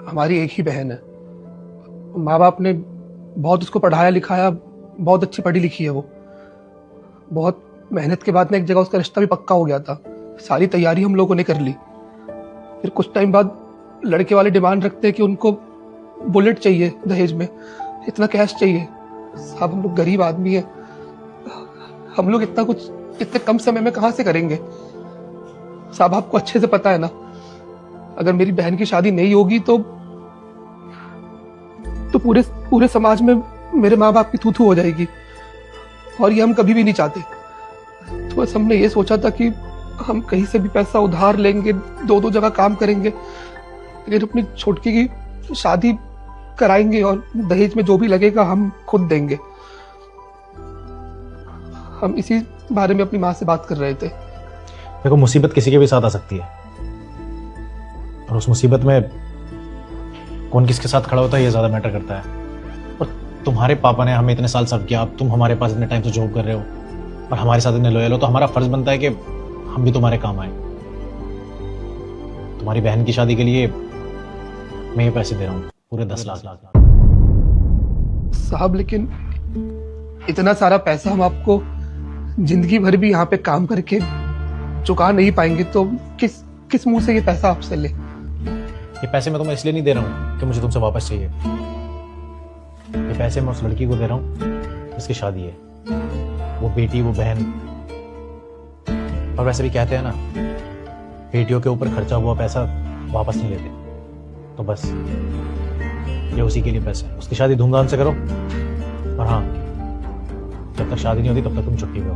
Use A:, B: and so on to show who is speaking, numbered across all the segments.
A: हमारी एक ही बहन है। माँ बाप ने बहुत उसको पढ़ाया लिखाया, बहुत अच्छी पढ़ी लिखी है वो। बहुत मेहनत के बाद ना एक जगह उसका रिश्ता भी पक्का हो गया था। सारी तैयारी हम लोगों ने कर ली। फिर कुछ टाइम बाद लड़के वाले डिमांड रखते हैं कि उनको बुलेट चाहिए दहेज में, इतना कैश चाहिए। साहब हम लोग गरीब आदमी है, हम लोग इतना कुछ इतने कम समय में कहाँ से करेंगे। साहब आपको अच्छे से पता है ना, अगर मेरी बहन की शादी नहीं होगी तो पूरे समाज में मेरे माँ बाप की थू-थू हो जाएगी, और ये हम कभी भी नहीं चाहते। तो बस हमने ये सोचा था कि हम कहीं से भी पैसा उधार लेंगे, दो जगह काम करेंगे, लेकिन अपनी छोटकी की शादी कराएंगे और दहेज में जो भी लगेगा हम खुद देंगे। हम इसी बारे में अपनी माँ से बात कर रहे थे।
B: देखो, मुसीबत किसी के भी साथ आ सकती है, और उस मुसीबत में कौन किसके साथ खड़ा होता है ये ज्यादा मैटर करता है। और तुम्हारे पापा ने हमें इतने साल सर्व किया, अब तुम हमारे पास इतने टाइम से जॉब कर रहे हो और हमारे साथ इतने लॉयल हो, तो हमारा फर्ज बनता है कि हम भी तुम्हारे काम आए। तुम्हारी बहन की शादी के लिए मैं ये पैसे दे रहा हूँ, पूरे 10 लाख।
A: साहब लेकिन इतना सारा पैसा हम आपको जिंदगी भर भी यहाँ पे काम करके चुका नहीं पाएंगे, तो किस मुंह से ये पैसा आपसे ले।
B: ये पैसे मैं तुम्हें इसलिए नहीं दे रहा हूँ कि मुझे तुमसे वापस चाहिए। ये पैसे मैं उस लड़की को दे रहा हूँ जिसकी शादी है, वो बेटी वो बहन। और वैसे भी कहते हैं ना, बेटियों के ऊपर खर्चा हुआ पैसा वापस नहीं लेते, तो बस ये उसी के लिए पैसे हैं। उसकी शादी धूमधाम से करो, और हाँ, जब तक शादी नहीं होती तब तक तुम छुट्टी पे हो।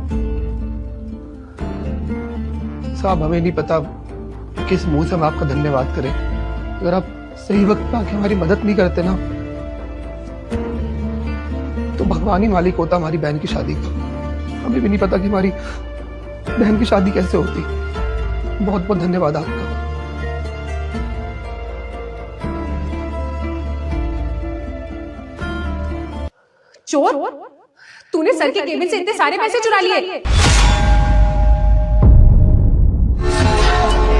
A: साहब हमें नहीं पता किस मुंह से हम आपका धन्यवाद करें। अगर आप सही वक्त पे आके हमारी मदद नहीं करते ना, तो भगवान ही मालिक होता हमारी बहन की शादी का। हमें भी नहीं पता कि हमारी बहन की शादी कैसे होती। बहुत बहुत धन्यवाद आपका।
C: चोर, तूने सर के केबिन से इतने सारे पैसे चुरा लिए।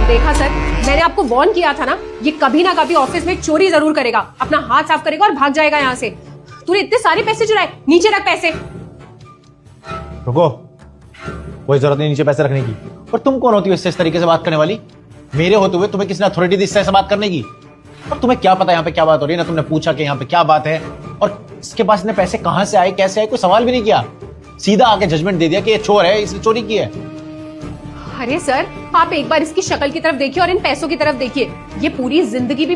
C: देखा सर, मैंने आपको वार्न किया था ना, ये कभी ना कभी ऑफिस में चोरी जरूर करेगा, अपना हाथ साफ करेगा और भाग जाएगा यहाँ से। तूने इतने सारे पैसे चुराए, नीचे रख पैसे।
B: रुको, कोई जरूरत नहीं नीचे पैसे रखने की। और तुम कौन होती हो इससे इस तरीके से बात करने वाली? मेरे होते हुए तुम्हें किसने अथॉरिटी दी इससे बात करने की? और तुम्हें क्या पता यहाँ पे क्या बात हो रही है? ना तुमने पूछा कि यहाँ पे क्या बात है, और इसके पास इतने पैसे कहां से आए, कैसे आए, कोई सवाल भी नहीं किया। सीधा आके जजमेंट दे दिया कि ये चोर है, इसने चोरी की है।
C: अरे सर, आप एक बार इसकी शक्ल की तरफ देखिए और इन पैसों की तरफ देखिए। ये पूरी जिंदगी भी